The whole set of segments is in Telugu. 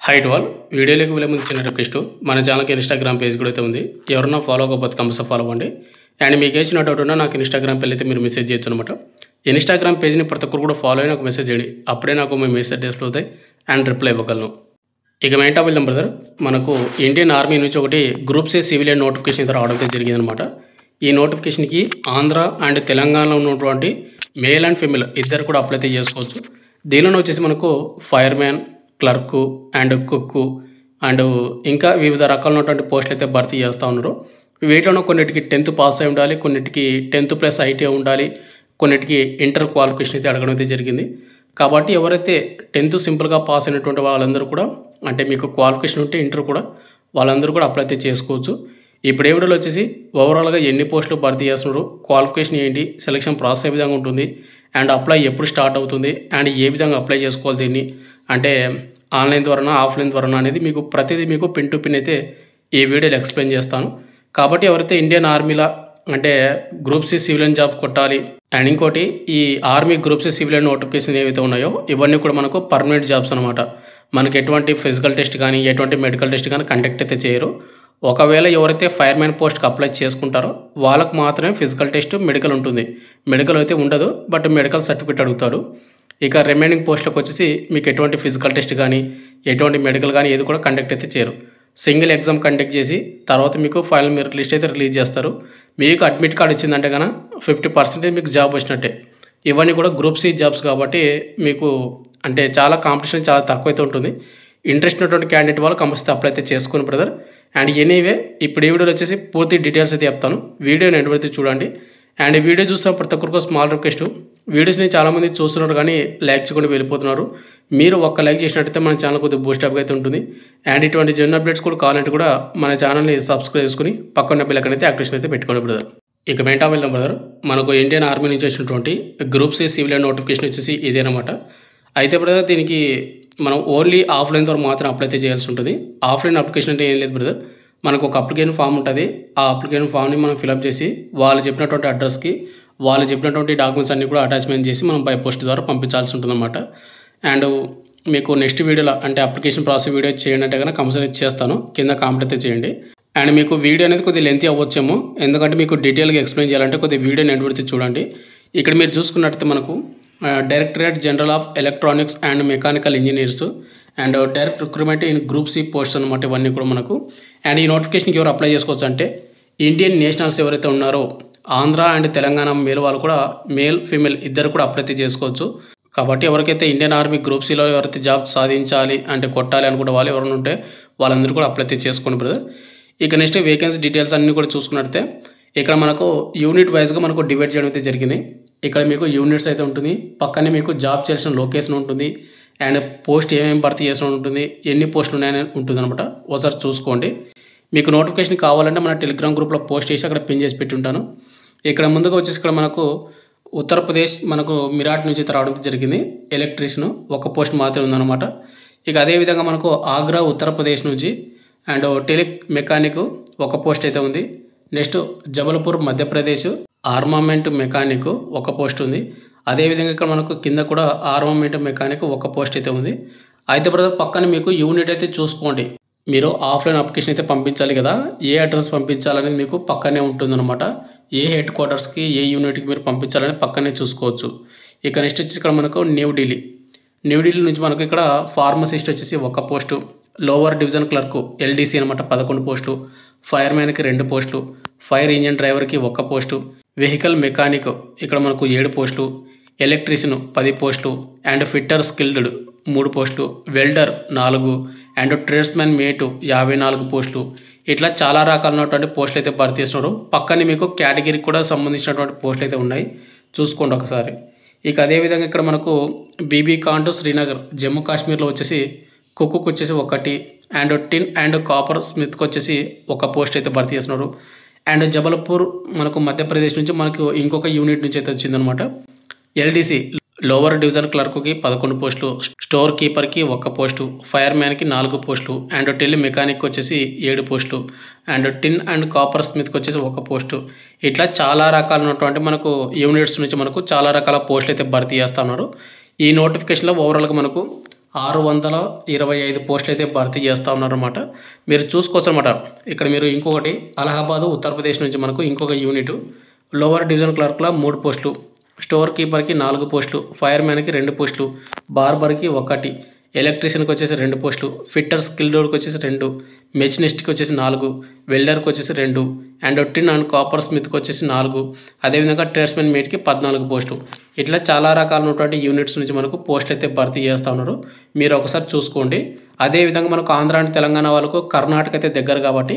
హై టు ఆల్ వీడియోలోకి వెళ్ళే ముందు చిన్న రిక్వెస్ట్ మన ఛానల్కి ఇన్స్టాగ్రామ్ పేజ్ కూడా అయితే ఉంది. ఎవరన్నా ఫాలో అవ్వకపోతే కంపల్సరీ ఫాలో అవ్వండి. అండ్ మీకు ఏచిన డౌట్ ఉన్నా నాకు ఇన్స్టాగ్రామ్ పేజ్ అయితే మీరు మెసేజ్ చేయొచ్చు అనమాట. ఇన్స్టాగ్రామ్ పేజ్ని ప్రతి ఒక్కరు కూడా ఫాలో అయ్యి నాకు మెసేజ్ చేయండి. అప్పుడే నాకు మీ మెసేజెస్ అవుతాయి అండ్ రిప్లై ఇవ్వగలను. ఇక మెయిన్ టాపిక్ వెళ్దాం బ్రదర్. మనకు ఇండియన్ ఆర్మీ నుంచి ఒకటి గ్రూప్ సి సివిలియన్ నోటిఫికేషన్ అయితే రావడం అయితే జరిగిందనమాట. ఈ నోటిఫికేషన్కి ఆంధ్ర అండ్ తెలంగాణలో ఉన్నటువంటి మేల్ అండ్ ఫీమేల్ ఇద్దరు కూడా అప్లై అయితే చేసుకోవచ్చు. దీనిలో వచ్చేసి మనకు fireman, clerk and cook and ఇంకా వివిధ రకాలైనటువంటి పోస్టులు అయితే భర్తీ చేస్తూ ఉన్నారు. వీటిలో కొన్నిటికి 10th పాస్ అయి ఉండాలి, కొన్నిటికి 10th+ ఐటీ ఉండాలి, కొన్నిటికి ఇంటర్ క్వాలిఫికేషన్ అయితే అడగడం అయితే జరిగింది. కాబట్టి ఎవరైతే 10th సింపుల్గా పాస్ అయినటువంటి వాళ్ళందరూ కూడా, అంటే మీకు క్వాలిఫికేషన్ ఉంటే ఇంటర్ కూడా, వాళ్ళందరూ కూడా అప్లై అయితే చేసుకోవచ్చు. ఇప్పుడు ఏ వీడియోలో వచ్చేసి ఓవరాల్గా ఎన్ని పోస్టులు భర్తీ చేస్తున్నారు, క్వాలిఫికేషన్ ఏంటి, సెలక్షన్ ప్రాసెస్ ఏ విధంగా ఉంటుంది, అండ్ అప్లై ఎప్పుడు స్టార్ట్ అవుతుంది, అండ్ ఏ విధంగా అప్లై చేసుకోవాలి దీన్ని, అంటే ఆన్లైన్ ద్వారానా ఆఫ్లైన్ ద్వారానా అనేది మీకు ప్రతిదీ మీకు పిన్ టు పిన్ అయితే ఈ వీడియోలో ఎక్స్ప్లెయిన్ చేస్తాను. కాబట్టి ఎవరైతే ఇండియన్ ఆర్మీలో అంటే గ్రూప్ సి సివిలియన్ జాబ్ కొట్టాలి, అండ్ ఇంకోటి ఈ army group C civilian notification ఏవైతే ఉన్నాయో ఇవన్నీ కూడా మనకు పర్మనెంట్ జాబ్స్ అనమాట. మనకు ఎటువంటి ఫిజికల్ టెస్ట్ కానీ ఎటువంటి మెడికల్ టెస్ట్ కానీ కండక్ట్ అయితే చేయరు. ఒకవేళ ఎవరైతే ఫైర్మ్యాన్ పోస్ట్కి అప్లై చేసుకుంటారో వాళ్ళకు మాత్రమే ఫిజికల్ టెస్ట్, మెడికల్ ఉంటుంది. మెడికల్ అయితే ఉండదు, బట్ మెడికల్ సర్టిఫికేట్ అడుగుతాడు. ఇక రిమైనింగ్ పోస్టులకు వచ్చేసి మీకు ఎటువంటి ఫిజికల్ టెస్ట్ కానీ ఎటువంటి మెడికల్ కానీ ఏది కూడా కండక్ట్ అయితే చేయరు. సింగిల్ ఎగ్జామ్ కండక్ట్ చేసి తర్వాత మీకు ఫైనల్ మెరిట్ లిస్ట్ అయితే రిలీజ్ చేస్తారు. మీకు అడ్మిట్ కార్డ్ వచ్చిందంటే కనుక 50% మీకు జాబ్ వచ్చినట్టే. ఇవన్నీ కూడా గ్రూప్ సి జాబ్స్ కాబట్టి మీకు అంటే చాలా కాంపిటీషన్ చాలా తక్కువ అయితే ఉంటుంది. ఇంట్రెస్ట్ ఉన్నటువంటి క్యాండిడేట్ వాళ్ళు కంపల్సరీ అప్లై అయితే చేసుకుని బ్రదర్. అండ్ ఎనీవే ఇప్పుడు ఈ వీడియోలో వచ్చేసి పూర్తి డీటెయిల్స్ అయితే చెప్తాను. వీడియోని ఎండ్ వరకు చూడండి. అండ్ వీడియో చూస్తున్న ప్రతి ఒక్కరికి స్మాల్ రిక్వెస్ట్, వీడియోస్ని చాలామంది చూస్తున్నారు కానీ లైక్ చేయకుండా వెళ్ళిపోతున్నారు. మీరు ఒక్క లైక్ చేసినట్టయితే మన ఛానల్ కొద్దిగా బూస్టప్గా అయితే ఉంటుంది. అండ్ ఇటువంటి జెన్యున్ అప్డేట్స్ కూడా కావాలంటే కూడా మన ఛానల్ని సబ్స్క్రైబ్ చేసుకుని పక్కన బెల్ ఐకాన్ అయితే యాక్టివేషన్ అయితే పెట్టుకోండి బ్రదర్. ఇక మెయిన్ టాపిక్ వెళ్దాం బ్రదర్. మనకు ఇండియన్ ఆర్మీ నుంచి వచ్చినటువంటి గ్రూప్ సి సివిలియన్ నోటిఫికేషన్ వచ్చేసి ఇదేనమాట. అయితే బ్రదర్ దీనికి మనం ఓన్లీ ఆఫ్లైన్ ద్వారా మాత్రం అప్లై అయితే చేయాల్సి ఉంటుంది. ఆఫ్లైన్ అప్లికేషన్ అంటే ఏం లేదు బ్రదర్. మనకు ఒక అప్లికేషన్ ఫామ్ ఉంటుంది. ఆ అప్లికేషన్ ఫామ్ని మనం ఫిలప్ చేసి వాళ్ళు చెప్పినటువంటి అడ్రస్కి వాళ్ళు చెప్పినటువంటి డాక్యుమెంట్స్ అన్నీ కూడా అటాచ్మెంట్ చేసి మనం బై పోస్ట్ ద్వారా పంపించాల్సి ఉంటుందన్నమాట. అండ్ మీకు నెక్స్ట్ వీడియోలో అంటే అప్లికేషన్ ప్రాసెస్ వీడియో చేయండి అంటే కనుక కంపల్సరీ చేస్తాను, కింద కామెంట్ అయితే చేయండి. అండ్ మీకు వీడియో అనేది కొద్దిగా లెంతీ అవ్వచ్చేమో, ఎందుకంటే మీకు డీటెయిల్గా ఎక్స్ప్లెయిన్ చేయాలంటే కొద్దిగా వీడియోని ఎండ్ వరకు చూడండి. ఇక్కడ మీరు చూసుకున్నట్టయితే మనకు directorate general of electronics and mechanical engineers and direct recruitment in group C post అనమాట. ఇవన్నీ కూడా మనకు. అండ్ ఈ నోటిఫికేషన్కి ఎవరు అప్లై చేసుకోవచ్చు అంటే ఇండియన్ నేషనల్స్ ఎవరైతే ఉన్నారో ఆంధ్ర అండ్ తెలంగాణ మేల్ వాళ్ళు కూడా, మేల్ ఫీమేల్ ఇద్దరు కూడా అప్లై చేసుకోవచ్చు. కాబట్టి ఎవరికైతే ఇండియన్ ఆర్మీ గ్రూప్ సిలో ఎవరైతే జాబ్ సాధించాలి అంటే కొట్టాలి అనుకుంటే వాళ్ళు ఎవరైనా ఉంటే వాళ్ళందరూ కూడా అప్లై చేసుకోండి బ్రదర్. ఇక నెక్స్ట్ వేకెన్సీ డీటెయిల్స్ అన్నీ కూడా చూసుకున్నట్టే ఇక్కడ మనకు యూనిట్ వైజ్గా మనకు డివైడ్ చేయడం అయితే జరిగింది. ఇక్కడ మీకు యూనిట్స్ అయితే ఉంటుంది, పక్కనే మీకు జాబ్ చేసిన లొకేషన్ ఉంటుంది, అండ్ పోస్ట్ ఏమేమి భర్తీ చేసిన ఉంటుంది, ఎన్ని పోస్టులు ఉన్నాయని ఉంటుంది అనమాట. ఒకసారి చూసుకోండి. మీకు నోటిఫికేషన్ కావాలంటే మన టెలిగ్రామ్ గ్రూప్లో పోస్ట్ చేసి అక్కడ పిన్ చేసి పెట్టి ఉంటాను. ఇక్కడ ముందుగా వచ్చేసి ఇక్కడ మనకు ఉత్తరప్రదేశ్ మనకు మిరాట్ నుంచి రావడం జరిగింది. ఎలక్ట్రీషియన్ ఒక పోస్ట్ మాత్రమే ఉందన్నమాట. ఇక అదేవిధంగా మనకు ఆగ్రా ఉత్తరప్రదేశ్ నుంచి అండ్ టెలి మెకానిక్ ఒక పోస్ట్ అయితే ఉంది. Next Jabalpur Madhya Pradesh armament mechanic ఒక పోస్ట్ ఉంది. అదేవిధంగా ఇక్కడ మనకు కింద కూడా ఆర్మమెంట్ మెకానిక్ ఒక పోస్ట్ అయితే ఉంది. అయితే బ్రదర్ పక్కన మీకు యూనిట్ అయితే చూసుకోండి. మీరు ఆఫ్లైన్ అప్లికేషన్ అయితే పంపించాలి కదా, ఏ అడ్రస్ పంపించాలనేది మీకు పక్కనే ఉంటుందన్నమాట. ఏ హెడ్ క్వార్టర్స్కి ఏ యూనిట్కి మీరు పంపించాలని పక్కనే చూసుకోవచ్చు. ఇక నెక్స్ట్ వచ్చేసి ఇక్కడ మనకు న్యూఢిల్లీ నుంచి మనకు ఇక్కడ ఫార్మసిస్ట్ వచ్చేసి ఒక post, lower division clerk LDC అనమాట 11 పోస్టులు, ఫైర్మ్యాన్కి 2 పోస్టులు, ఫైర్ ఇంజిన్ డ్రైవర్కి 1 పోస్టు, వెహికల్ మెకానిక్ ఇక్కడ మనకు 7 పోస్టులు, ఎలక్ట్రీషియన్ 10 పోస్టులు, అండ్ ఫిట్టర్ స్కిల్డ్ 3 పోస్టులు, వెల్డర్ 4, అండ్ ట్రేడ్స్మెన్ మేటు 54 పోస్టులు. ఇట్లా చాలా రకాలైనటువంటి పోస్టులు అయితే భర్తీ చేస్తున్నారు. పక్కనే మీకు కేటగిరీకి కూడా సంబంధించినటువంటి పోస్టులు అయితే ఉన్నాయి, చూసుకోండి ఒకసారి. ఇక అదేవిధంగా ఇక్కడ మనకు BB Cantt to Srinagar Jammu కాశ్మీర్లో వచ్చేసి కుక్కుకు వచ్చేసి 1, అండ్ టిన్ అండ్ కాపర్ స్మిత్కి వచ్చేసి 1 పోస్ట్ అయితే భర్తీ చేస్తున్నారు. అండ్ జబల్పూర్ మనకు మధ్యప్రదేశ్ నుంచి మనకు ఇంకొక యూనిట్ నుంచి అయితే వచ్చిందనమాట. ఎల్డీసీ లోవర్ డివిజన్ క్లర్క్కి 11 పోస్టులు, స్టోర్ కీపర్కి 1 పోస్టు, ఫైర్మ్యాన్కి 4 పోస్టులు, అండ్ టెలి మెకానిక్ వచ్చేసి 7 పోస్టులు, అండ్ టిన్ అండ్ కాపర్ స్మిత్కి వచ్చేసి 1 పోస్టు. ఇట్లా చాలా రకాలైనటువంటి మనకు యూనిట్స్ నుంచి మనకు చాలా రకాల పోస్టులు అయితే భర్తీ చేస్తున్నారు. ఈ నోటిఫికేషన్లో ఓవరాల్గా మనకు 625 పోస్టులు అయితే భర్తీ చేస్తూ ఉన్నారన్నమాట. మీరు చూసుకోవచ్చు అనమాట. ఇక్కడ మీరు ఇంకొకటి అలహాబాద్ ఉత్తరప్రదేశ్ నుంచి మనకు ఇంకొక యూనిట్ లోవర్ డివిజన్ క్లర్క్‌ల 3 పోస్టులు, స్టోర్ కీపర్‌కి 4 పోస్టులు, ఫైర్‌మ్యాన్‌కి 2 పోస్టులు, బార్బర్‌కి 1, ఎలక్ట్రీషియన్‌కి వచ్చేసి 2 పోస్టులు, ఫిట్టర్ స్కిల్ డోర్‌కి వచ్చేసి 2, మెషినిస్ట్‌కి వచ్చేసి 4, వెల్డర్‌కి వచ్చేసి 2 అండ్ టిన్ అండ్ కాపర్ స్మిత్‌కి వచ్చేసి 4, అదేవిధంగా ట్రేడ్స్‌మెన్ మేట్‌కి 14 పోస్టులు. ఇట్లా చాలా రకాలైనటువంటి యూనిట్స్ నుంచి మనకు పోస్టులు అయితే భర్తీ చేస్తూ ఉన్నారు. మీరు ఒకసారి చూసుకోండి. అదేవిధంగా మనకు ఆంధ్ర అండ్ తెలంగాణ వాళ్ళకు కర్ణాటక అయితే దగ్గర కాబట్టి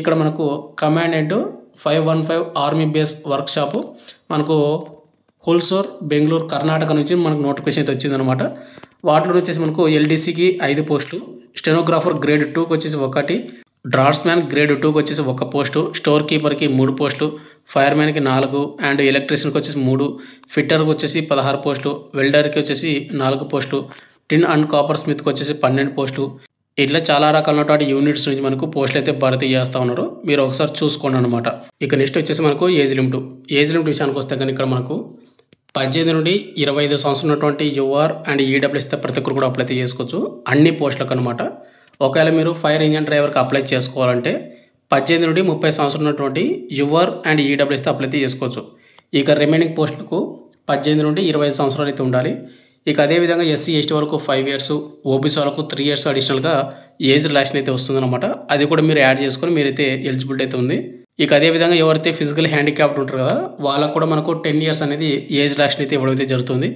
ఇక్కడ మనకు కమాండెంట్ 515 ఆర్మీ బేస్ వర్క్షాపు మనకు హోల్సోర్ బెంగళూరు కర్ణాటక నుంచి మనకు నోటిఫికేషన్ అయితే వచ్చిందనమాట. వాటిలో వచ్చేసి మనకు ఎల్డీసీకి 5 పోస్టులు, స్టెనోగ్రాఫర్ గ్రేడ్ 2కి వచ్చేసి 1, డ్రాఫ్ట్స్‌మ్యాన్ గ్రేడ్ 2కి వచ్చేసి 1 పోస్టు, స్టోర్ కీపర్‌కి 3 పోస్టులు, ఫైర్‌మ్యాన్‌కి 4 అండ్ ఎలక్ట్రీషియన్‌కి వచ్చేసి 3, ఫిట్టర్‌కి వచ్చేసి 16 పోస్టులు, వెల్డర్‌కి వచ్చేసి 4 పోస్టులు, టిన్ అండ్ కాపర్ స్మిత్‌కి వచ్చేసి 12 పోస్టులు. ఇట్లా చాలా రకాలైనటువంటి యూనిట్స్ నుంచి మనకు పోస్టులు అయితే భర్తీ చేస్తూ ఉన్నారు. మీరు ఒకసారి చూసుకోండి అనమాట. ఇక నెక్స్ట్ వచ్చేసి మనకు ఏజ్ లిమిట్. ఏజ్ లిమిట్ విషయానికి వస్తే కానీ ఇక్కడ మనకు 18 నుండి 25 సంవత్సరాలు ఉన్నటువంటి యూఆర్ అండ్ ఈడబ్ల్యూఎస్ ప్రతి ఒక్కరు కూడా అప్లై చేసుకోవచ్చు అన్ని పోస్టులకు అనమాట. ఒకవేళ మీరు ఫైర్ ఇంజన్ డ్రైవర్కి అప్లై చేసుకోవాలంటే 18 నుండి 30 సంవత్సరాలు ఉన్నటువంటి యూఆర్ అండ్ ఈడబ్ల్యూఎస్ అప్లై చేసుకోవచ్చు. ఇక రిమైనింగ్ పోస్టులకు 18 నుండి 25 సంవత్సరాలు అయితే ఉండాలి. ఇక అదేవిధంగా ఎస్సీ ఎస్టీ వరకు 5 ఇయర్స్, ఓబీసీ వాళ్ళకు 3 ఇయర్స్ అడిషనల్గా ఏజ్ రిలాక్షన్ అయితే వస్తుందన్నమాట. అది కూడా మీరు యాడ్ చేసుకొని మీరైతే ఎలిజిబిలిటీ అయితే ఉంది. ఇక అదేవిధంగా ఎవరైతే ఫిజికల్ హ్యాండిక్యాప్డ్ ఉంటారు కదా వాళ్ళకు కూడా మనకు 10 ఇయర్స్ అనేది ఏజ్ రిలాక్షన్ అయితే ఇవ్వడం అయితే జరుగుతుంది.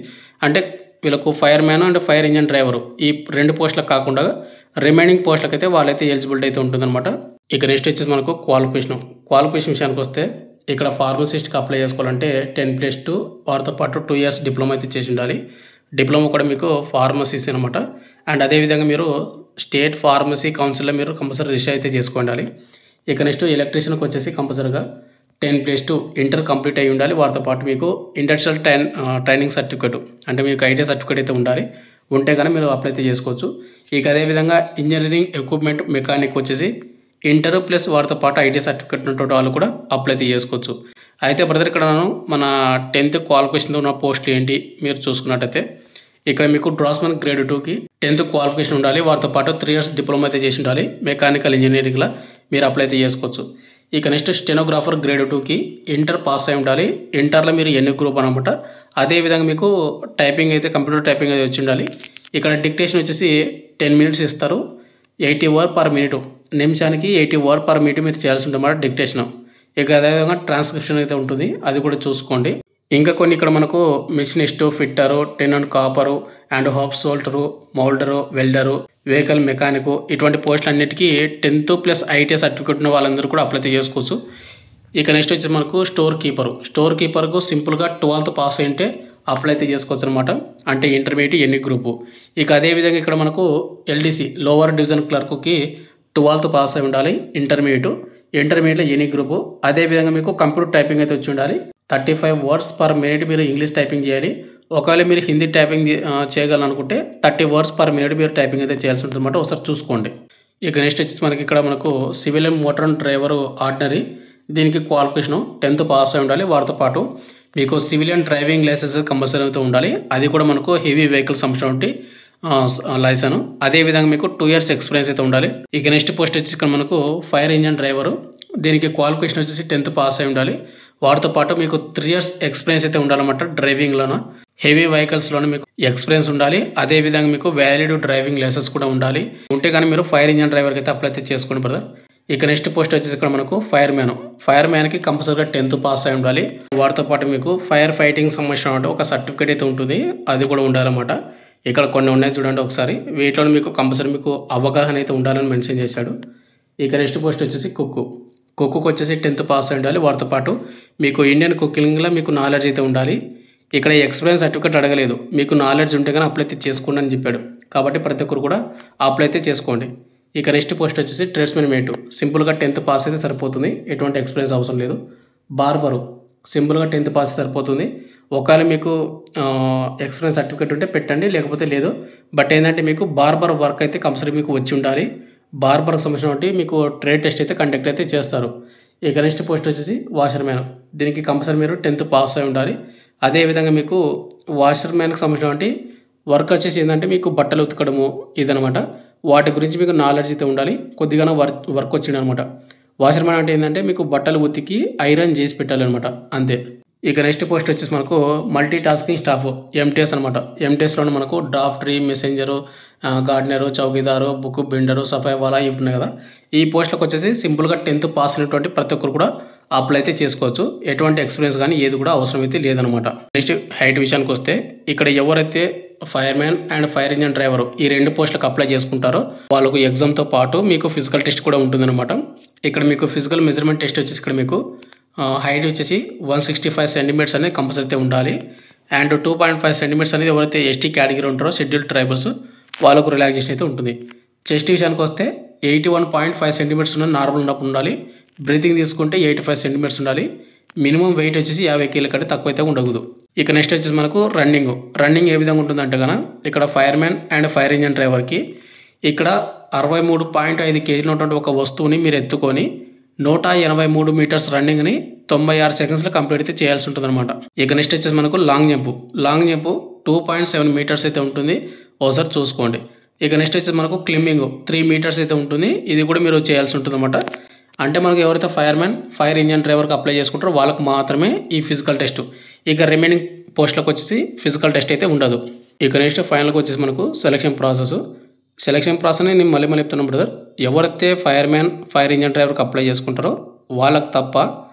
అంటే వీళ్ళకు fire man and fire engine driver ఈ 2 పోస్టులకు కాకుండా రిమైనింగ్ పోస్టులకు అయితే వాళ్ళైతే ఎలిజిబిలిటీ అయితే ఉంటుందన్నమాట. ఇక నెక్స్ట్ వచ్చేసి మనకు క్వాలిఫికేషన్ విషయానికి వస్తే ఇక్కడ ఫార్మసిస్ట్కి అప్లై చేసుకోవాలంటే 10+2 వారితో పాటు 2 ఇయర్స్ డిప్లొమా అయితే చేసి ఉండాలి. డిప్లొమా కూడా మీకు ఫార్మసీస్ అనమాట. అండ్ అదేవిధంగా మీరు స్టేట్ ఫార్మసీ కౌన్సిల్లో మీరు కంపల్సరీ రిజిస్టర్ అయితే చేసుకోండి. ఇక నెక్స్ట్ ఎలక్ట్రీషియన్కి వచ్చేసి కంపల్సరీగా 10+2 ఇంటర్ కంప్లీట్ అయి ఉండాలి. వారితో పాటు మీకు ఇండస్ట్రియల్ ట్రైనింగ్ సర్టిఫికేట్ అంటే మీకు ఐటీ సర్టిఫికేట్ అయితే ఉండాలి. ఉంటే కానీ మీరు అప్లై అయితే చేసుకోవచ్చు. ఇక అదేవిధంగా ఇంజనీరింగ్ ఎక్విప్మెంట్ మెకానిక్ వచ్చేసి ఇంటర్ ప్లస్ వారితో పాటు ఐటీ సర్టిఫికేట్ ఉన్నటువంటి వాళ్ళు కూడా అప్లై అయితే చేసుకోవచ్చు. అయితే బ్రదర్ ఇక్కడ మన 10th క్వాలిఫికేషన్తో ఉన్న పోస్టులు ఏంటి మీరు చూసుకున్నట్టయితే ఇక్కడ మీకు డ్రాఫ్ట్స్‌మ్యాన్ గ్రేడ్ 2కి 10th క్వాలిఫికేషన్ ఉండాలి. వారితో పాటు 3 ఇయర్స్ డిప్లొమా అయితే చేసి ఉండాలి. మెకానికల్ ఇంజనీరింగ్లో మీరు అప్లై అయితే చేసుకోవచ్చు. ఇక నెక్స్ట్ స్టెనోగ్రాఫర్ గ్రేడ్ 2కి ఇంటర్ పాస్ అయి ఉండాలి. ఇంటర్లో మీరు ఎన్ని గ్రూప్ అనమాట. అదేవిధంగా మీకు టైపింగ్ అయితే కంప్యూటర్ టైపింగ్ అయితే వచ్చి ఉండాలి. ఇక్కడ డిక్టేషన్ వచ్చేసి 10 మినిట్స్ ఇస్తారు. 80 వర్డ్ పర్ మినిట్, నిమిషానికి 80 వర్డ్ పర్ మినిట్ మీరు చేయాల్సి ఉంటుంది డిక్టేషన్. ఇక అదేవిధంగా ట్రాన్స్క్రిప్షన్ అయితే ఉంటుంది, అది కూడా చూసుకోండి. ఇంకా కొన్ని ఇక్కడ మనకు machinist, fitter, tin and copper and half solder, moulder, welder, vehicle mechanic ఇటువంటి పోస్టులు అన్నిటికీ 10th ప్లస్ ఐటీ సర్టిఫికేట్ ఉన్న వాళ్ళందరూ కూడా అప్లై చేసుకోవచ్చు. ఇక నెక్స్ట్ వచ్చి మనకు స్టోర్ కీపర్కు సింపుల్గా 12th పాస్ అయింటే అప్లై అయితే చేసుకోవచ్చు అనమాట. అంటే ఇంటర్మీడియట్ ఎన్ని గ్రూపు. ఇక అదేవిధంగా ఇక్కడ మనకు ఎల్డీసీ లోవర్ డివిజన్ క్లర్క్కి 12th పాస్ అయి ఉండాలి. ఇంటర్మీడియట్లో ఎనీ గ్రూపు. అదేవిధంగా మీకు కంప్యూటర్ టైపింగ్ అయితే వచ్చి ఉండాలి. 35 వర్డ్స్ పర్ మినిట్ మీరు ఇంగ్లీష్ టైపింగ్ చేయాలి. ఒకవేళ మీరు హిందీ టైపింగ్ చేయగలనుకుంటే 30 వర్డ్స్ పర్ మినిట్ మీరు టైపింగ్ అయితే చేయాల్సి ఉంటుంది అనమాట. ఒకసారి చూసుకోండి. ఇక నెక్స్ట్ వచ్చేసి మనకి ఇక్కడ మనకు సివిల్ మోటార్ డ్రైవరు ఆర్డినరీ, దీనికి క్వాలిఫికేషన్ 10th పాస్ అయి ఉండాలి. వారితో పాటు మీకు సివిలియన్ డ్రైవింగ్ లైసెన్స్ కంపల్సరీ అయితే ఉండాలి. అది కూడా మనకు హెవీ వెహికల్ సంబంధించిన లైసెన్స్. అదేవిధంగా మీకు 2 ఇయర్స్ ఎక్స్పీరియన్స్ అయితే ఉండాలి. ఇక నెక్స్ట్ పోస్ట్ వచ్చి ఇక్కడ మనకు ఫైర్ ఇంజన్ డ్రైవరు, దీనికి క్వాలిఫికేషన్ వచ్చేసి 10th పాస్ అయి ఉండాలి. వాటితో పాటు మీకు 3 ఇయర్స్ ఎక్స్పీరియన్స్ అయితే ఉండాలన్నమాట. డ్రైవింగ్లోన హెవీ వెహికల్స్లోనే మీకు ఎక్స్పీరియన్స్ ఉండాలి. అదేవిధంగా మీకు వ్యాలిడ్ డ్రైవింగ్ లైసెన్స్ కూడా ఉండాలి. ఉంటే కానీ మీరు ఫైర్ ఇంజన్ డ్రైవర్కి అయితే అప్లై అయితే చేసుకోండి బ్రదర్. ఇక నెక్స్ట్ పోస్ట్ వచ్చేసి ఇక్కడ మనకు ఫైర్ మ్యాన్కి కంపల్సరీగా 10th పాస్ అయి ఉండాలి. వాటితో పాటు మీకు ఫైర్ ఫైటింగ్ సంబంధించిన ఒక సర్టిఫికేట్ అయితే ఉంటుంది, అది కూడా ఉండాలన్నమాట. ఇక్కడ కొన్ని ఉన్నాయి చూడండి ఒకసారి. వీటిలో మీకు కంపల్సరీ మీకు అవగాహన అయితే ఉండాలని మెన్షన్ చేశాడు. ఇక నెక్స్ట్ పోస్ట్ వచ్చేసి కుక్కు వచ్చేసి 10th పాస్ అయి ఉండాలి. వాటితో పాటు మీకు ఇండియన్ కుకింగ్లో మీకు నాలెడ్జ్ అయితే ఉండాలి. ఇక్కడ ఎక్స్పీరియన్స్ సర్టిఫికేట్ అడగలేదు, మీకు నాలెడ్జ్ ఉంటే కానీ అప్లై అయితే చేసుకోండి అని చెప్పాడు. కాబట్టి ప్రతి ఒక్కరు కూడా అప్లై అయితే చేసుకోండి. ఇక నెక్స్ట్ పోస్ట్ వచ్చేసి ట్రేడ్స్మెన్ మేట్, సింపుల్గా 10th పాస్ అయితే సరిపోతుంది, ఎటువంటి ఎక్స్పీరియన్స్ అవసరం లేదు. బార్బరు సింపుల్గా 10th పాస్ సరిపోతుంది. ఒకవేళ మీకు ఎక్స్పీరియన్స్ సర్టిఫికేట్ ఉంటే పెట్టండి, లేకపోతే లేదు. బట్ ఏంటంటే మీకు బార్బర్ వర్క్ అయితే కంపల్సరీ మీకు వచ్చి ఉండాలి. బార్బర్కి సంబంధించిన మీకు ట్రేడ్ టెస్ట్ అయితే కండక్ట్ అయితే చేస్తారు. ఇక నెక్స్ట్ పోస్ట్ వచ్చేసి వాషర్ మ్యాన్, దీనికి కంపల్సరీ మీరు 10th పాస్ అయి ఉండాలి. అదేవిధంగా మీకు వాషర్ మ్యాన్కి సంబంధించిన వర్క్ వచ్చేసి ఏంటంటే మీకు బట్టలు ఉతకడము ఇదనమాట. వాటి గురించి మీకు నాలెడ్జ్ అయితే ఉండాలి. కొద్దిగానో వర్క్ వచ్చిందనమాట. వాషర్‌మ్యాన్ అంటే ఏందంటే మీకు బట్టలు ఉతికి ఐరన్ చేసి పెట్టాలనమాట అంతే. ఇక నెక్స్ట్ పోస్ట్ వచ్చేసి మనకు మల్టీ టాస్కింగ్ స్టాఫ్ ఎంటీఎస్ అనమాట. ఎంటీఎస్‌లోనే మనకు డ్రాఫ్టరీ, మెసెంజరు, గార్డెనరు, చౌకీదారు, బుక్ బిల్డరు, సఫాయి వాలా ఇవి ఉన్నాయి కదా. ఈ పోస్ట్‌లకు వచ్చేసి సింపుల్‌గా 10th పాస్ అయినటువంటి ప్రతి ఒక్కరు కూడా అప్లై అయితే చేసుకోవచ్చు. ఎటువంటి ఎక్స్‌పీరియన్స్ గానీ ఏది కూడా అవసరం అయితే లేదనమాట. నెక్స్ట్ హైట్ విషయానికి వస్తే ఇక్కడ ఎవరైతే fireman and fire engine driver ఈ 2 పోస్టులకు అప్లై చేసుకుంటారో వాళ్ళకు ఎగ్జామ్‌తో పాటు మీకు ఫిజికల్ టెస్ట్ కూడా ఉంటుందన్నమాట. ఇక్కడ మీకు ఫిజికల్ మెజర్‌మెంట్ టెస్ట్ వచ్చేసి ఇక్కడ మీకు హైట్ వచ్చేసి 165 సెంటీమీటర్స్ అనేది కంపల్సరీ అయితే ఉండాలి. అండ్ 2.5 సెంటీమీటర్స్ అనేది ఎవరైతే ఎస్టీ కేటగిరీ ఉంటారో షెడ్యూల్డ్ ట్రైబల్స్ వాళ్ళకు రిలాక్సేషన్ అయితే ఉంటుంది. చెస్ట్ విషయానికి వస్తే 81.5 సెంటీమీటర్స్ ఉన్న నార్మల్ ఉన్నప్పుడు ఉండాలి. బ్రీతింగ్ తీసుకుంటే 85 సెంటీమీటర్స్ ఉండాలి. మినిమం వెయిట్ వచ్చేసి 50 కిలోల కంటే తక్కువ అయితే ఉండకూడదు. ఇక నెక్స్ట్ వచ్చేసి మనకు రన్నింగ్ ఏ విధంగా ఉంటుందంటే కనుక ఇక్కడ ఫైర్‌మ్యాన్ అండ్ ఫైర్ ఇంజిన్ డ్రైవర్కి ఇక్కడ 63.5 కేజీలు ఉన్నటువంటి ఒక వస్తువుని మీరు ఎత్తుకొని 183 మీటర్స్ రన్నింగ్‌ని 96 సెకండ్స్‌లో కంప్లీట్ అయితే చేయాల్సి ఉంటుందన్నమాట. ఇక నెక్స్ట్ వచ్చేసి మనకు లాంగ్ జంప్ 2.7 మీటర్స్ అయితే ఉంటుంది. ఒకసారి చూసుకోండి. ఇక నెక్స్ట్ వచ్చేసి మనకు క్లింబింగ్ 3 మీటర్స్ అయితే ఉంటుంది. ఇది కూడా మీరు చేయాల్సి ఉంటుందన్నమాట. అంటే మనకు ఎవరైతే ఫైర్‌మ్యాన్, ఫైర్ ఇంజిన్ డ్రైవర్కి అప్లై చేసుకుంటారో వాళ్ళకు మాత్రమే ఈ ఫిజికల్ టెస్ట్. ఇక రిమైనింగ్ పోస్టులకు వచ్చేసి ఫిజికల్ టెస్ట్ అయితే ఉండదు. ఇక నెక్స్ట్ ఫైనల్‌గా వచ్చేసి మనకు సెలక్షన్ ప్రాసెస్ నేను మళ్ళీ చెప్తున్నాను బ్రదర్. ఎవరైతే ఫైర్‌మ్యాన్, ఫైర్ ఇంజిన్ డ్రైవర్కి అప్లై చేసుకుంటారో వాళ్ళకి తప్ప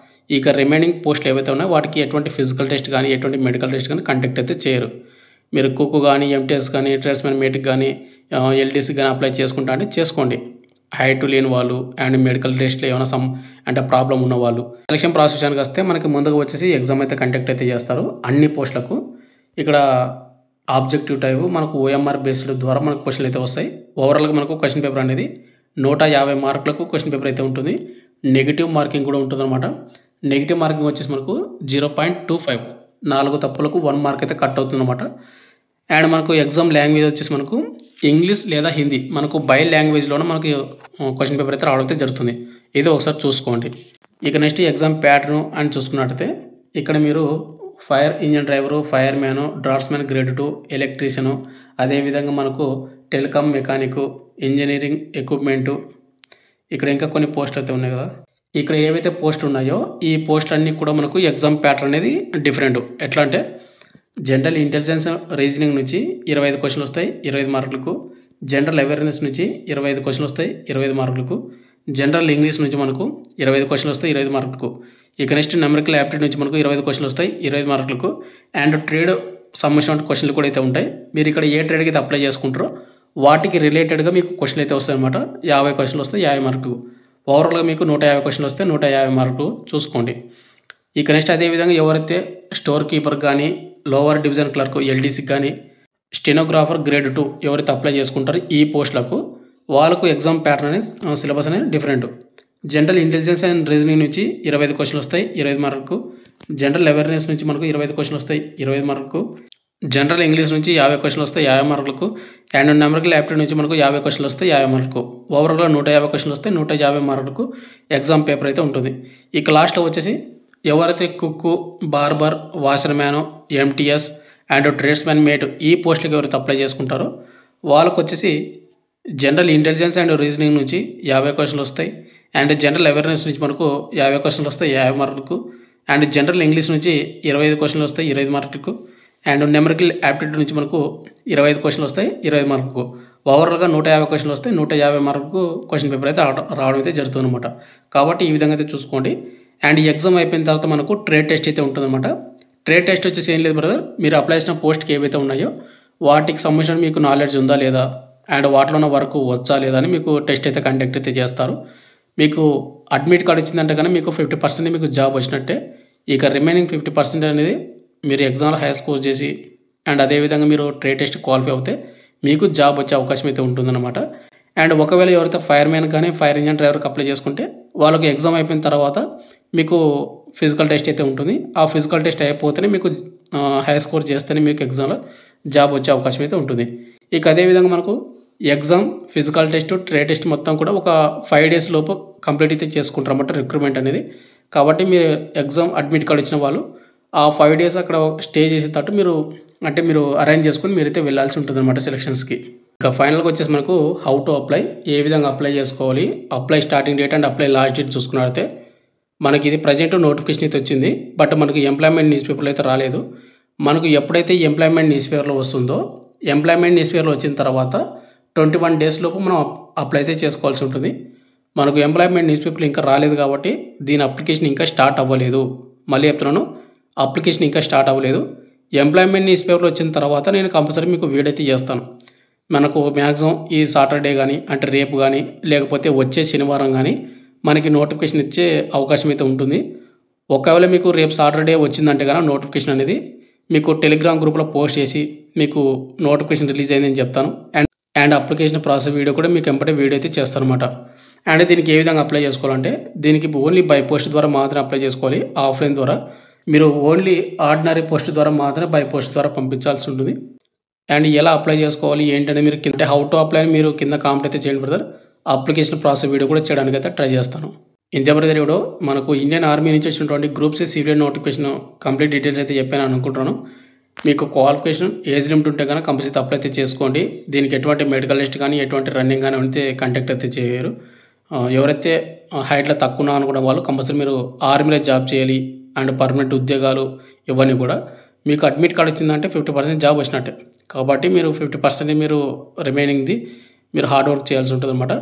ఇక రిమైనింగ్ పోస్టులు ఏవైతే ఉన్నాయో వాటికి ఎటువంటి ఫిజికల్ టెస్ట్ కానీ ఎటువంటి మెడికల్ టెస్ట్ కానీ కండక్ట్ అయితే చేయరు. మీరు కుక్ కానీ, ఎంటీఎస్ కానీ, ట్రేడ్స్‌మెన్ మేట్కి కానీ, ఎల్టీసీకి కానీ అప్లై చేసుకుంటా అంటే చేసుకోండి. హైట్ లేని వాళ్ళు అండ్ మెడికల్ టెస్ట్‌లో ఏమైనా అంటే ప్రాబ్లం ఉన్నవాళ్ళు. సెలక్షన్ ప్రాసెస్ విషయానికి వస్తే మనకి ముందుగా వచ్చేసి ఎగ్జామ్ అయితే కండక్ట్ అయితే చేస్తారు అన్ని పోస్టులకు. ఇక్కడ ఆబ్జెక్టివ్ టైపు మనకు ఓఎంఆర్ బేస్డ్ ద్వారా మనకు క్వశ్చన్లు అయితే వస్తాయి. ఓవరాల్గా మనకు క్వశ్చన్ పేపర్ అనేది 150 మార్కులకు క్వశ్చన్ పేపర్ అయితే ఉంటుంది. నెగిటివ్ మార్కింగ్ కూడా ఉంటుందన్నమాట. నెగిటివ్ మార్కింగ్ వచ్చేసి మనకు 0.25 4 తప్పులకు 1 మార్క్ అయితే కట్ అవుతుందన్నమాట. అండ్ మనకు ఎగ్జామ్ లాంగ్వేజ్ వచ్చేసి మనకు ఇంగ్లీష్ లేదా హిందీ మనకు బై లాంగ్వేజ్లోనే మనకి క్వశ్చన్ పేపర్ అయితే రావడం అయితే జరుగుతుంది. ఇది ఒకసారి చూసుకోండి. ఇక నెక్స్ట్ ఎగ్జామ్ ప్యాటర్న్ అని చూసుకున్నట్టయితే ఇక్కడ మీరు fire engine driver, fireman, draughtsman grade 2, electrician, అదేవిధంగా మనకు టెలికామ్ మెకానికు, ఇంజనీరింగ్ ఎక్విప్మెంటు, ఇక్కడ ఇంకా కొన్ని పోస్టులు అయితే ఉన్నాయి కదా. ఇక్కడ ఏవైతే పోస్టులు ఉన్నాయో ఈ పోస్టులన్నీ కూడా మనకు ఎగ్జామ్ ప్యాటర్న్ అనేది డిఫరెంట్. ఎట్లా అంటే జనరల్ ఇంటెలిజెన్స్ రీజనింగ్ నుంచి 25 క్వశ్చన్లు వస్తాయి 25 మార్కులకు. జనరల్ అవేర్నెస్ నుంచి 25 క్వశ్చన్లు వస్తాయి 25 మార్కులకు. జనరల్ ఇంగ్లీష్ నుంచి మనకు 25 క్వశ్చన్లు వస్తాయి 25 మార్కులకు. ఇక నెక్స్ట్ న్యూమరికల్ యాప్టిట్యూడ్ నుంచి మనకు 25 క్వశ్చన్లు వస్తాయి 25 మార్కులకు. అండ్ ట్రేడ్ సంబంధించిన క్వశ్చన్లు కూడా అయితే ఉంటాయి. మీరు ఇక్కడ ఏ ట్రేడ్కి అయితే అప్లై చేసుకుంటారో వాటికి రిలేటెడ్గా మీకు క్వశ్చన్లు అయితే వస్తాయి అనమాట. 50 క్వశ్చన్లు వస్తాయి 50 మార్కులు. ఓవరాల్గా మీకు 150 క్వశ్చన్లు వస్తే 150 మార్కులు చూసుకోండి. ఇక నెక్స్ట్ అదేవిధంగా ఎవరైతే స్టోర్ కీపర్ కానీ, లోవర్ డివిజన్ క్లర్క్ ఎల్డీసీకి కానీ, స్టెనోగ్రాఫర్ గ్రేడ్ 2 ఎవరైతే అప్లై చేసుకుంటారో ఈ పోస్టులకు వాళ్ళకు ఎగ్జామ్ ప్యాటర్న్ అనేది సిలబస్ అనేది different. General intelligence and reasoning నుంచి 25 క్వశ్చన్లు వస్తాయి 25 మార్కులకు. జనరల్ అవేర్నెస్ నుంచి మనకు 25 క్వశ్చన్లు వస్తాయి 25 మార్కులకు. జనరల్ ఇంగ్లీష్ నుంచి 50 క్వశ్చన్లు వస్తాయి 50 మార్కులకు. అండ్ న్యూమరికల్ యాప్టిట్యూడ్ నుంచి మనకు 50 క్వశ్చన్లు వస్తాయి 50 మార్కులకు. ఓవరాల్గా 150 క్వశ్చన్లు వస్తాయి 150 మార్కులకు ఎగ్జామ్ పేపర్ అయితే ఉంటుంది. ఇక లాస్ట్లో వచ్చేసి ఎవరైతే cook, barber, washerman, MTS and tradesmen mate ఈ పోస్టులకు ఎవరైతే అప్లై చేసుకుంటారో వాళ్ళకు వచ్చేసి జనరల్ ఇంటెలిజెన్స్ అండ్ రీజనింగ్ నుంచి 50 క్వశ్చన్లు వస్తాయి. అండ్ జనరల్ అవేర్నెస్ నుంచి మనకు 50 క్వశ్చన్లు వస్తాయి 50 మార్కులకు. అండ్ జనరల్ ఇంగ్లీష్ నుంచి 25 క్వశ్చన్లు వస్తాయి 25 మార్కులకు. అండ్ న్యూమరికల్ యాప్టిట్యూడ్ నుంచి మనకు 25 క్వశ్చన్లు వస్తాయి 20 మార్కులకు. ఓవరాల్గా 150 క్వశ్చన్లు వస్తాయి 150 మార్కులకు క్వశ్చన్ పేపర్ అయితే రావడం అయితే జరుగుతుందన్నమాట. కాబట్టి ఈ విధంగా అయితే చూసుకోండి. అండ్ ఈ ఎగ్జామ్ అయిపోయిన తర్వాత మనకు ట్రేడ్ టెస్ట్ అయితే ఉంటుందన్నమాట. ట్రేడ్ టెస్ట్ వచ్చేసి ఏం లేదు బ్రదర్, మీరు అప్లై చేసిన పోస్ట్కి ఏవైతే ఉన్నాయో వాటికి సంబంధించిన మీకు నాలెడ్జ్ ఉందా లేదా అండ్ వాటిలో ఉన్న వర్క్ వచ్చా లేదా అని మీకు టెస్ట్ అయితే కండక్ట్ అయితే చేస్తారు. మీకు అడ్మిట్ కార్డ్ వచ్చిందంటే కానీ మీకు 50% మీకు జాబ్ వచ్చినట్టే. ఇక రిమైనింగ్ 50% అనేది మీరు ఎగ్జామ్లో హై స్కోర్ చేసి అండ్ అదేవిధంగా మీరు ట్రేడ్ టెస్ట్ క్వాలిఫై అవుతే మీకు జాబ్ వచ్చే అవకాశం అయితే ఉంటుందన్నమాట. అండ్ ఒకవేళ ఎవరైతే ఫైర్‌మ్యాన్ కానీ ఫైర్ ఇంజిన్ డ్రైవర్కి అప్లై చేసుకుంటే వాళ్ళకి ఎగ్జామ్ అయిపోయిన తర్వాత మీకు ఫిజికల్ టెస్ట్ అయితే ఉంటుంది. ఆ ఫిజికల్ టెస్ట్ అయిపోతేనే మీకు హై స్కోర్ చేస్తేనే మీకు ఎగ్జామ్లో జాబ్ వచ్చే అవకాశం అయితే ఉంటుంది. ఇక అదేవిధంగా మనకు exam, physical test, trade test మొత్తం కూడా ఒక 5 డేస్ లోపు కంప్లీట్ అయితే చేసుకుంటారు అన్నమాట రిక్రూట్మెంట్ అనేది. కాబట్టి మీరు ఎగ్జామ్ అడ్మిట్ కార్డ్ ఇచ్చిన వాళ్ళు ఆ 5 డేస్ అక్కడ స్టే చేసేటట్టు మీరు అంటే మీరు అరేంజ్ చేసుకొని మీరైతే వెళ్ళాల్సి ఉంటుందన్నమాట సెలక్షన్స్కి. ఇంకా ఫైనల్గా వచ్చేసి మనకు హౌ టు అప్లై, ఏ విధంగా అప్లై చేసుకోవాలి, apply starting date and apply last date చూసుకున్నట్లయితే మనకి ఇది ప్రజెంట్ నోటిఫికేషన్ అయితే వచ్చింది. బట్ మనకు ఎంప్లాయ్మెంట్ న్యూస్ పేపర్లో అయితే రాలేదు. మనకు ఎప్పుడైతే ఎంప్లాయ్మెంట్ న్యూస్ పేపర్లో వస్తుందో, ఎంప్లాయ్మెంట్ న్యూస్ పేపర్లో వచ్చిన తర్వాత 21 డేస్ లోపు మనం అప్లై అయితే చేసుకోవాల్సి ఉంటుంది. మనకు ఎంప్లాయ్మెంట్ న్యూస్ పేపర్లు ఇంకా రాలేదు కాబట్టి దీని అప్లికేషన్ ఇంకా స్టార్ట్ అవ్వలేదు. మళ్ళీ చెప్తున్నాను, అప్లికేషన్ ఇంకా స్టార్ట్ అవ్వలేదు. ఎంప్లాయ్మెంట్ న్యూస్ పేపర్లు వచ్చిన తర్వాత నేను కంపల్సరీ మీకు వీడియో అయితే చేస్తాను. మనకు మ్యాక్సిమం ఈ సాటర్డే కానీ, అంటే రేపు కానీ, లేకపోతే వచ్చే శనివారం కానీ మనకి నోటిఫికేషన్ ఇచ్చే అవకాశం అయితే ఉంటుంది. ఒకవేళ మీకు రేపు సాటర్డే వచ్చిందంటే కనుక నోటిఫికేషన్ అనేది మీకు టెలిగ్రామ్ గ్రూప్లో పోస్ట్ చేసి మీకు నోటిఫికేషన్ రిలీజ్ అయిందని చెప్తాను. అండ్ అప్లికేషన్ ప్రాసెస్ వీడియో కూడా మీకు వెంబడే వీడియో అయితే చేస్తాను అనమాట. అండ్ దీనికి ఏ విధంగా అప్లై చేసుకోవాలంటే దీనికి ఓన్లీ బై పోస్ట్ ద్వారా మాత్రమే అప్లై చేసుకోవాలి. ఆఫ్లైన్ ద్వారా మీరు ఓన్లీ ఆర్డినరీ పోస్ట్ ద్వారా మాత్రమే బై పోస్ట్ ద్వారా పంపించాల్సి ఉంటుంది. అండ్ ఎలా అప్లై చేసుకోవాలి ఏంటంటే మీరు కింద హౌ టు అప్లై అని మీరు కింద కామెంట్ అయితే చేయండి బ్రదర్. అప్లికేషన్ ప్రాసెస్ వీడియో కూడా చేయడానికి అయితే ట్రై చేస్తాను. ఇంతే బ్రదర్ వీడియో. మనకు ఇండియన్ ఆర్మీ నుంచి వచ్చినటువంటి groups civilian notification complete details అయితే చెప్పాను అనుకుంటున్నాను. మీకు క్వాలిఫికేషన్ ఏజ్ లిమిట్ ఉంటే కనుక కంపల్సరీ అప్లై అయితే చేసుకోండి. దీనికి ఎటువంటి మెడికల్ లిస్ట్ కానీ ఎటువంటి రన్నింగ్ కానీ అయితే కంటాక్ట్ అయితే చేయరు. ఎవరైతే హైట్లో తక్కువ ఉన్నా అనుకున్న వాళ్ళు కంపల్సరీ మీరు ఆర్మీలో జాబ్ చేయాలి అండ్ పర్మనెంట్ ఉద్యోగాలు ఇవన్నీ కూడా మీకు అడ్మిట్ కార్డ్ వచ్చిందంటే 50% జాబ్ వచ్చినట్టే. కాబట్టి మీరు 50% మీరు రిమైనింగ్ది మీరు హార్డ్ వర్క్ చేయాల్సి ఉంటుంది అనమాట.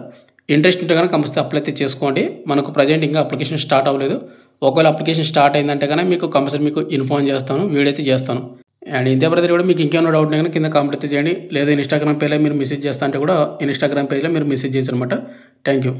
ఇంట్రెస్ట్ ఉంటే కనుక కంపల్సరీ అప్లై అయితే చేసుకోండి. మనకు ప్రజెంట్ ఇంకా అప్లికేషన్ స్టార్ట్ అవ్వలేదు. ఒకవేళ అప్లికేషన్ స్టార్ట్ అయిందంటే కనుక మీకు కంపల్సరీ మీకు ఇన్ఫార్మ్ చేస్తాను, వీడియో అయితే చేస్తాను. అండ్ ఇంతే బ్రదర్ కూడా మీకు ఇంకేమైనా డౌట్ ఉంటే కనుక కింద కామెంట్ అయితే చేయండి. లేదా ఇన్స్టాగ్రామ్ పేజ్లో మీరు మెసేజ్ చేస్తా అంటే కూడా ఇన్స్టాగ్రామ్ పేజ్లో మీరు మెసేజ్ చేయొచ్చు అనమాట. Thank you.